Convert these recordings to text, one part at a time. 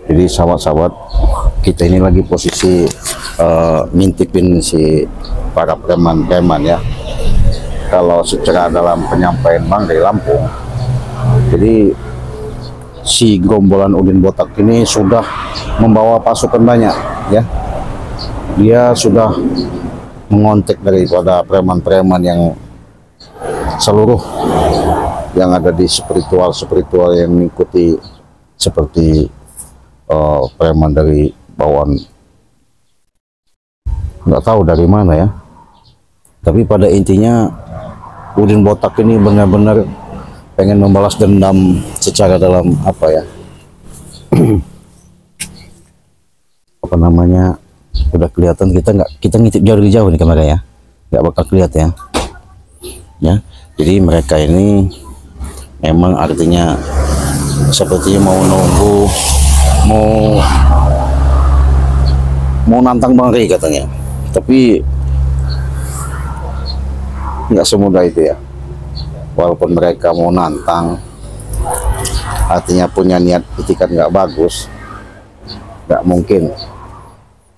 Jadi sahabat-sahabat, kita ini lagi posisi ngintipin si para preman-preman ya. Kalau secara dalam penyampaian Bang dari Lampung, jadi si gerombolan Udin Botak ini sudah membawa pasukan banyak ya. Dia sudah mengontek daripada preman-preman yang seluruh yang ada di spiritual yang mengikuti seperti preman dari bawaan, nggak tahu dari mana ya, tapi pada intinya Udin Botak ini benar-benar pengen membalas dendam secara dalam apa ya apa namanya, udah kelihatan. Kita ngintip jauh nih kamera ya, nggak bakal kelihatan ya. Jadi mereka ini memang artinya sepertinya mau nunggu, mau nantang Bang Rey katanya, tapi nggak semudah itu ya. Walaupun mereka mau nantang, artinya punya niat itikat nggak bagus, nggak mungkin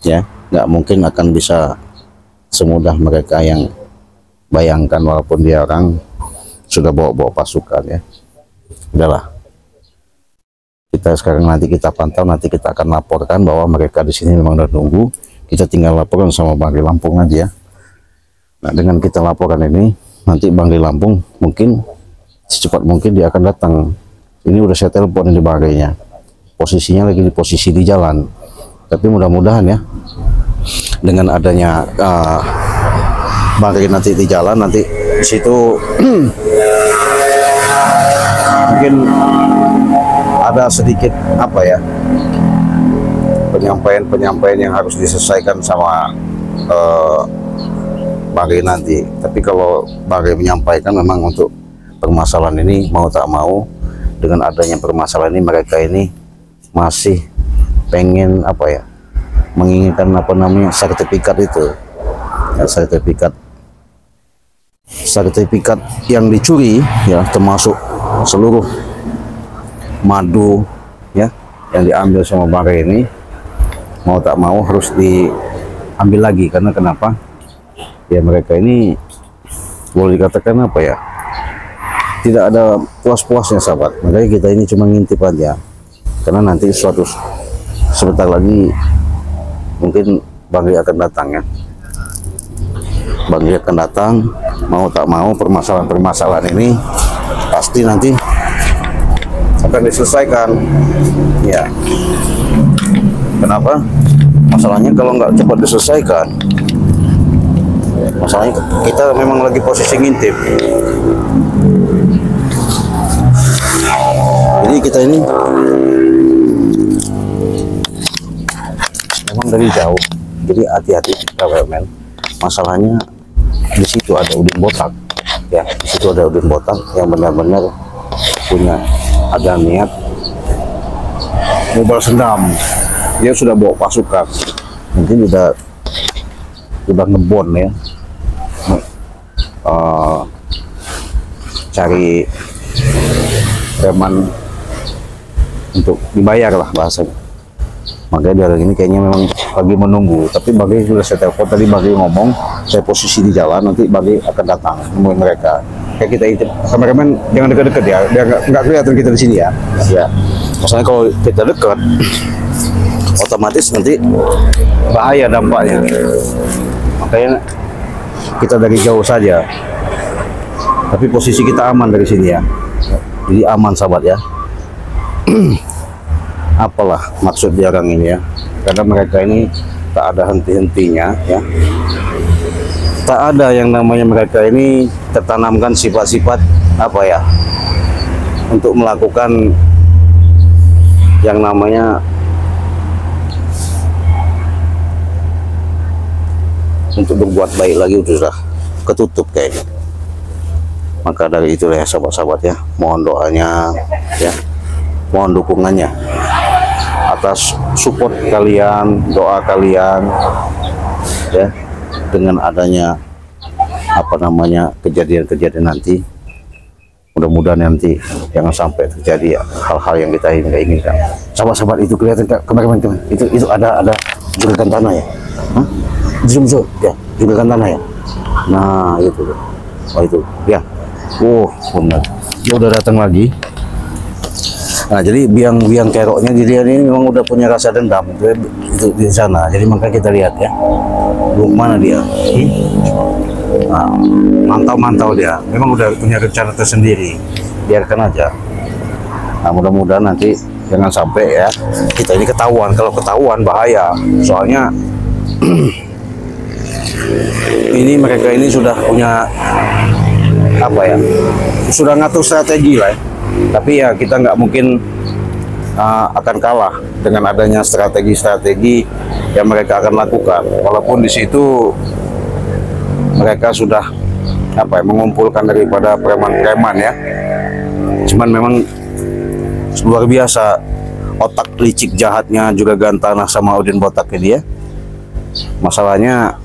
ya, nggak mungkin akan bisa semudah mereka yang bayangkan. Walaupun dia orang sudah bawa pasukan ya. Udahlah, kita sekarang nanti kita pantau, nanti kita akan laporkan bahwa mereka di sini memang udah nunggu. Kita tinggal laporan sama Bang Rey Lampung aja ya. Nah, dengan kita laporkan ini, nanti Bang Rey Lampung mungkin secepat mungkin dia akan datang. Ini udah saya telepon di Bang Rey-nya, posisinya lagi di posisi di jalan. Tapi mudah-mudahan ya, dengan adanya Bang Rey nanti di jalan, nanti di situ mungkin ada sedikit apa ya, penyampaian yang harus diselesaikan sama Bang Rey nanti. Tapi kalau Bang Rey menyampaikan memang untuk permasalahan ini, mau tak mau dengan adanya permasalahan ini, mereka ini masih pengen apa ya, menginginkan apa namanya sertifikat itu ya, sertifikat yang dicuri ya, termasuk seluruh madu ya yang diambil sama Bang Rey ini, mau tak mau harus diambil lagi. Karena kenapa ya, mereka ini boleh dikatakan apa ya, tidak ada puas-puasnya sahabat. Makanya kita ini cuma ngintip aja, karena nanti sebentar lagi mungkin Bang Rey akan datang ya. Bang Rey akan datang, mau tak mau permasalahan ini pasti nanti akan diselesaikan ya. Kenapa? Masalahnya kalau nggak cepat diselesaikan, masalahnya kita memang lagi posisi ngintip. Jadi kita ini memang dari jauh, jadi hati-hati men. Masalahnya di situ ada Udin Botak ya, di situ ada Udin Botak yang benar-benar ada niat mau balas dendam. Dia sudah bawa pasukan, mungkin udah ngebon ya, cari preman untuk dibayar lah bahasanya. Makanya dari ini kayaknya memang lagi menunggu. Tapi Bang sudah saya telepon tadi, Bang ngomong saya posisi di jalan, nanti Bang akan datang nemuin mereka. Kayak kita itu kameramen jangan dekat-dekat ya, biar nggak kelihatan kita di sini ya. Ya, masalahnya kalau kita dekat, otomatis nanti bahaya dampaknya. Makanya kita dari jauh saja. Tapi posisi kita aman dari sini ya. Jadi aman sahabat ya. Apalah maksud dia orang ini ya, karena mereka ini tak ada henti-hentinya ya, tak ada yang namanya mereka ini tertanamkan sifat-sifat apa ya, untuk melakukan yang namanya untuk berbuat baik lagi, sudah ketutup kayaknya. Maka dari itulah ya sahabat-sahabat ya, mohon doanya ya, mohon dukungannya atas support kalian, doa kalian ya, dengan adanya apa namanya kejadian-kejadian nanti Mudah-mudahan nanti jangan sampai terjadi hal-hal yang kita nggak inginkan. Sahabat-sahabat, itu kelihatan kemarin itu ada juragan tanah ya. Hah? Zoom ya, juragan tanah ya. Nah itu, oh itu ya. Oh benar, dia udah datang lagi. Nah jadi biang keroknya dia ini memang udah punya rasa dendam itu di sana. Jadi makanya kita lihat ya, mana dia. Nah, mantau dia, memang udah punya rencana tersendiri. Biarkan aja. Nah mudah-mudahan nanti jangan sampai ya kita ini ketahuan. Kalau ketahuan bahaya, soalnya ini mereka ini sudah punya apa ya, sudah ngatur strategi lah ya. Tapi ya kita nggak mungkin akan kalah dengan adanya strategi-strategi yang mereka akan lakukan. Walaupun di situ mereka sudah apa ya, mengumpulkan daripada preman-preman ya. Cuman memang luar biasa otak licik jahatnya juga Gantanah sama Udin Botaknya dia. Masalahnya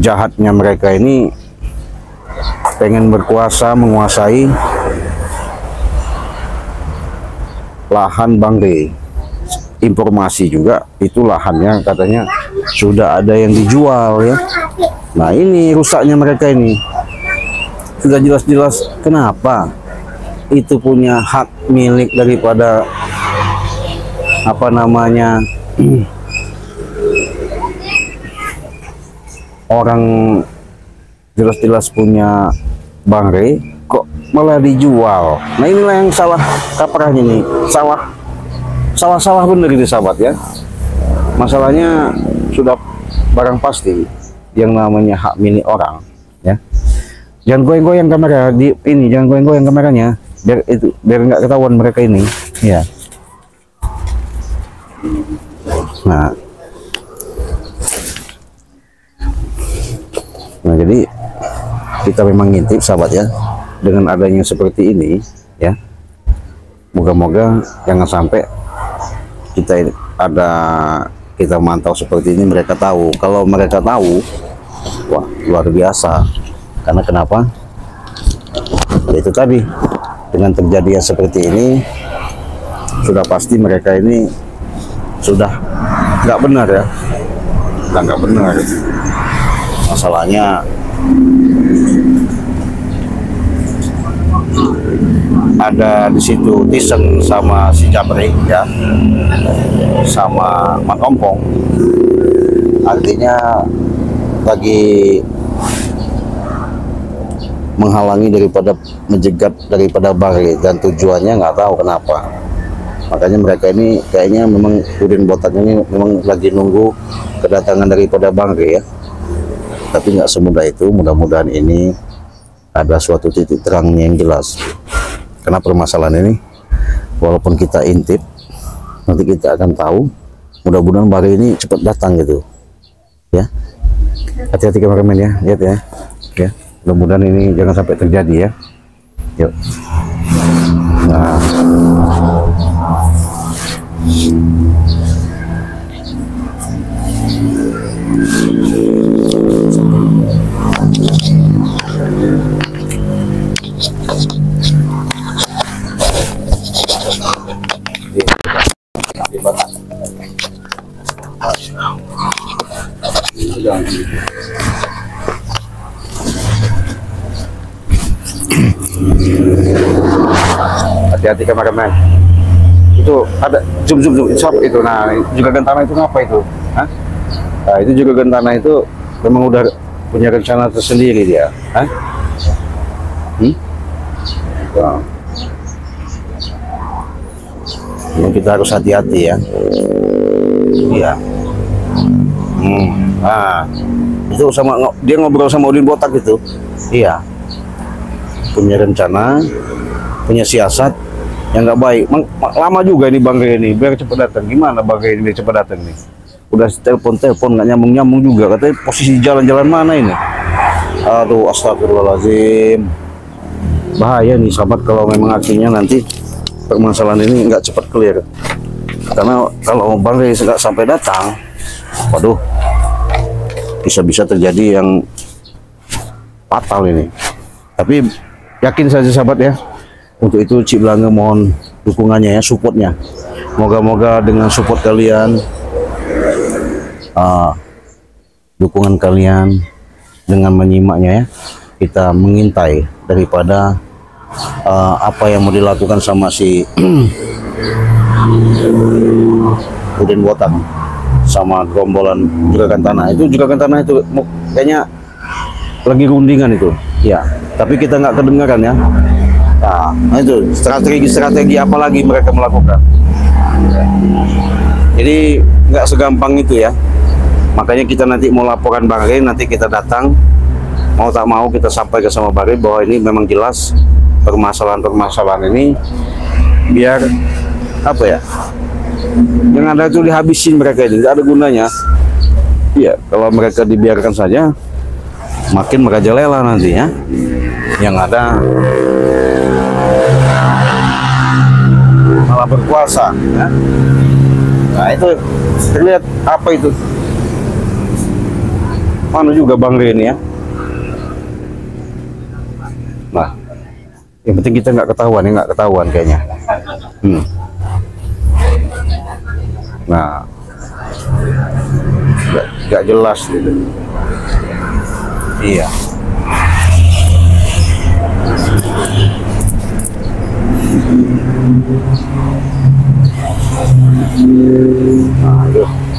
jahatnya mereka ini pengen berkuasa, menguasai lahan Bangre. Informasi juga itu lahannya katanya sudah ada yang dijual ya. Nah ini rusaknya mereka ini. Sudah jelas-jelas kenapa itu punya hak milik daripada apa namanya orang jelas-jelas punya Bangre kok malah dijual. Nah inilah yang salah kaprahnya nih, salah bener itu sahabat ya. Masalahnya sudah barang pasti yang namanya hak milik orang ya. Jangan goyang-goyang kamera di ini, jangan goyang-goyang kameranya biar nggak ketahuan mereka ini ya. Nah jadi kita memang ngintip sahabat ya, dengan adanya seperti ini ya, moga-moga jangan sampai kita mantau seperti ini mereka tahu. Kalau mereka tahu, wah luar biasa. Karena kenapa? Ya itu tadi, dengan terjadinya seperti ini sudah pasti mereka ini sudah nggak benar ya, nggak benar. Masalahnya ada di situ Tisen sama si Japri ya, sama Mat Ompong, artinya lagi menghalangi daripada menjegat daripada Bangre, dan tujuannya nggak tahu kenapa. Makanya mereka ini kayaknya memang Udin Botak ini memang lagi nunggu kedatangan daripada Bangre ya. Tapi nggak semudah itu. Mudah-mudahan ini ada suatu titik terangnya yang jelas. Karena permasalahan ini walaupun kita intip, nanti kita akan tahu. Mudah-mudahan Bangre ini cepat datang gitu ya. Hati-hati kameramen ya, lihat ya. Ya, mudah-mudahan ini jangan sampai terjadi ya. Yuk. Nah, hati-hati kameramen. Itu ada zoom shop itu. Nah juga Gantanah itu ngapa itu? Hah? Nah itu juga Gantanah itu memang udah punya rencana tersendiri dia. Hah? Nah. Memang kita harus hati-hati ya. Iya. Nah itu sama dia ngobrol sama Udin Botak itu. Iya. Punya rencana, punya siasat yang nggak baik. Lama juga ini Bangre ini biar cepat datang. Gimana Bangre ini cepat datang nih? Udah telepon nggak nyambung juga, katanya posisi jalan-jalan mana ini. Aduh astagfirullahaladzim, bahaya nih sahabat kalau memang akhirnya nanti permasalahan ini nggak cepat clear. Karena kalau Bangre nggak sampai datang, waduh bisa-bisa terjadi yang fatal ini. Tapi yakin saja sahabat ya. Untuk itu Cik Belanga mohon dukungannya ya, supportnya. Moga-moga dengan support kalian, dukungan kalian dengan menyimaknya ya, kita mengintai daripada apa yang mau dilakukan sama si Udin Botak sama gerombolan Juragan Tanah. Itu Juragan Tanah itu kayaknya lagi rundingan itu ya, tapi kita nggak kedengaran ya. Nah itu strategi apa lagi mereka melakukan. Jadi nggak segampang itu ya. Makanya kita nanti mau laporan Bang Rey, nanti kita datang, mau tak mau kita sampaikan sama Bang Rey bahwa ini memang jelas permasalahan ini, biar apa ya, yang ada itu dihabisin mereka ini, tidak ada gunanya. Iya, kalau mereka dibiarkan saja makin merajalela nanti ya, yang ada malah berkuasa ya. Nah itu terlihat apa itu, mana juga Bang Rey ini ya. Nah yang penting kita nggak ketahuan ya, nggak ketahuan kayaknya. Nah nggak jelas gitu. Iya.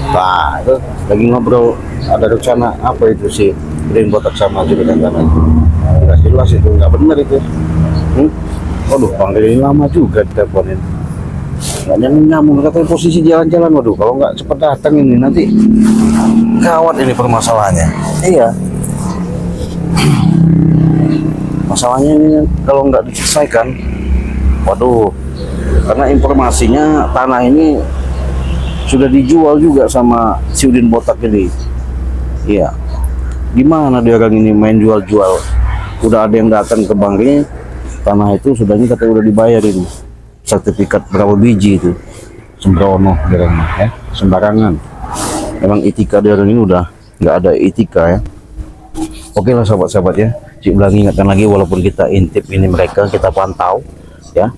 Nah, itu lagi ngobrol, ada rencana apa itu sih Udin Botak sama Juragan Tanah itu. Nggak jelas itu, nggak benar itu. Waduh, Bang Rey ini lama juga diteleponin. Nggak nyambung, katanya posisi jalan-jalan. Waduh, kalau nggak cepat datang ini nanti gawat ini permasalahannya. Iya. Masalahnya ini kalau nggak diselesaikan, waduh, karena informasinya tanah ini sudah dijual juga sama si Udin Botak ini. Iya. Gimana dia orang ini main jual-jual? Udah ada yang datang ke Bang Rey, tanah itu sudahnya katanya udah dibayarin. Sertifikat berapa biji itu? Sembrono dia ya, sembarangan. Memang etika dia orang ini udah nggak ada etika ya. Oke lah sahabat-sahabat ya. Cik Belanga ingatkan lagi, walaupun kita intip ini mereka, kita pantau ya.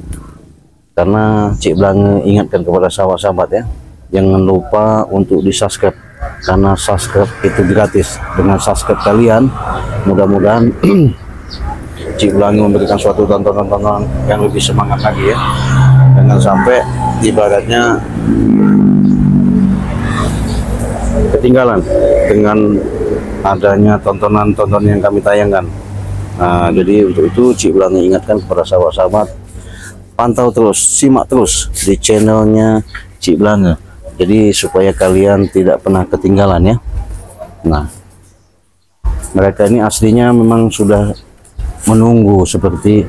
Karena Cik Belanga ingatkan kepada sahabat-sahabat ya, jangan lupa untuk di subscribe, karena subscribe itu gratis. Dengan subscribe kalian, mudah-mudahan Cik Belanga memberikan suatu tontonan yang lebih semangat lagi ya. Jangan sampai ibaratnya ketinggalan dengan adanya tontonan yang kami tayangkan. Nah, jadi untuk itu Cik Belanga ingatkan kepada sahabat-sahabat, pantau terus, simak terus di channelnya Cik Belanga. Jadi supaya kalian tidak pernah ketinggalan ya. Nah, mereka ini aslinya memang sudah menunggu seperti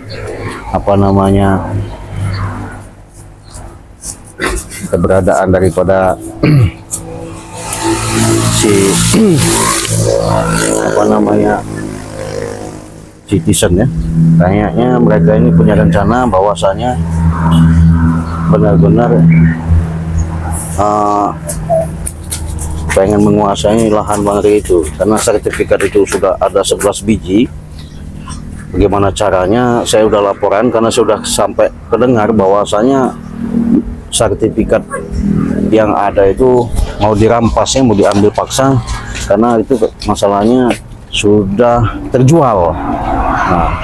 apa namanya keberadaan daripada si apa namanya citizen ya. Kayaknya mereka ini punya rencana bahwasanya benar-benar pengen menguasai lahan Bang Rey itu, karena sertifikat itu sudah ada 11 biji. Bagaimana caranya saya udah laporan, karena sudah sampai kedengar bahwasanya sertifikat yang ada itu mau dirampasnya, mau diambil paksa, karena itu masalahnya sudah terjual. Nah,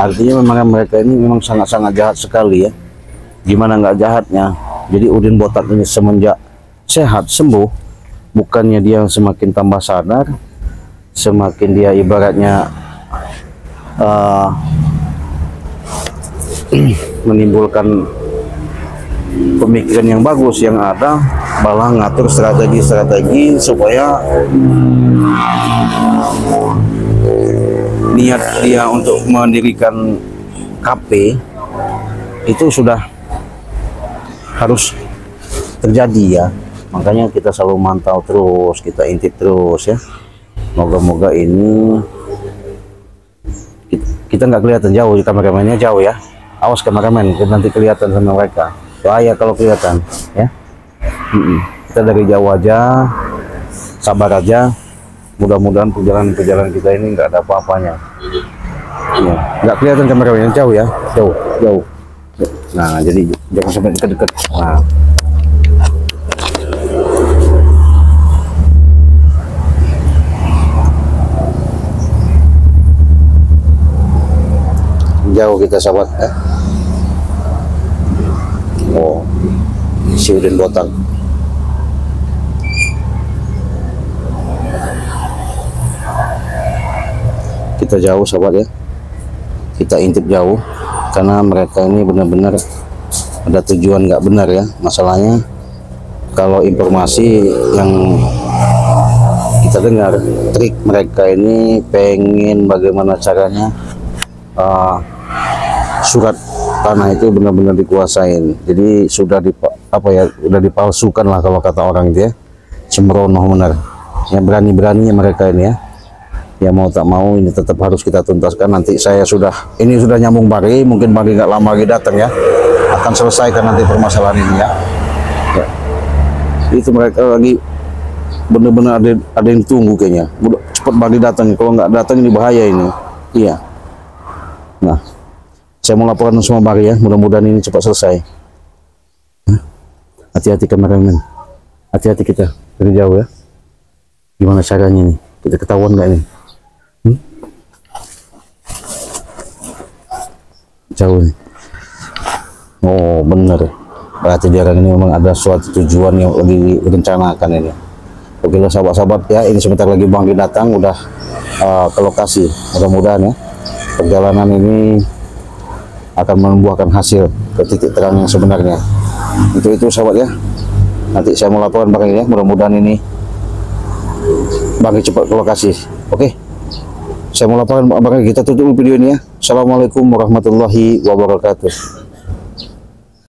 artinya memang mereka ini memang sangat-sangat jahat sekali ya. Gimana nggak jahatnya? Jadi Udin Botak ini semenjak sehat sembuh, bukannya dia semakin tambah sadar, semakin dia ibaratnya menimbulkan pemikiran yang bagus, yang ada malah ngatur strategi supaya niat dia untuk mendirikan KP itu sudah harus terjadi ya. Makanya kita selalu mantau terus, kita intip terus ya. Moga-moga ini kita nggak kelihatan jauh, kameramennya jauh ya. Awas kameramen, nanti kelihatan sama mereka. Bahaya kalau kelihatan ya. Kita dari jauh aja, sabar aja. Mudah-mudahan perjalanan kita ini nggak ada apa-apanya. Ya, nggak kelihatan kameranya, jauh ya, jauh, jauh. Nah, jadi jangan sampai dekat-dekat. Nah. Jauh kita sahabat ya. Oh, si Udin Botang. Kita jauh sahabat ya, kita intip jauh karena mereka ini benar-benar ada tujuan nggak benar ya. Masalahnya kalau informasi yang kita dengar, trik mereka ini pengen bagaimana caranya surat tanah itu benar-benar dikuasain. Jadi sudah udah dipalsukan lah kalau kata orang dia, sembrono benar ya, berani-beraninya mereka ini ya. Ya mau tak mau ini tetap harus kita tuntaskan. Nanti saya ini sudah nyambung Bari, mungkin Bari nggak lama lagi datang ya, akan selesaikan nanti permasalahan ini ya. Ya. Itu mereka lagi benar-benar ada yang tunggu kayaknya. Udah cepat Bari datang, kalau nggak datang ini bahaya ini. Iya. Nah, saya mau laporan semua Bari ya, mudah-mudahan ini cepat selesai. Hati-hati kameramen, hati-hati kita dari jauh ya. Gimana caranya nih? Kita ketahuan nggak nih? Jauh nih. Oh bener, berarti dia ini memang ada suatu tujuan yang lagi direncanakan ini. Oke lah sahabat-sahabat ya, ini sebentar lagi Bang datang udah ke lokasi. Mudah-mudahan ya perjalanan ini akan membuahkan hasil ke titik terang yang sebenarnya. Itu sahabat ya, nanti saya mau laporan Bang ya, mudah-mudahan ini Bang cepat ke lokasi. Oke, saya mau laporan Bang, kita tutup video ini ya. Assalamualaikum warahmatullahi wabarakatuh.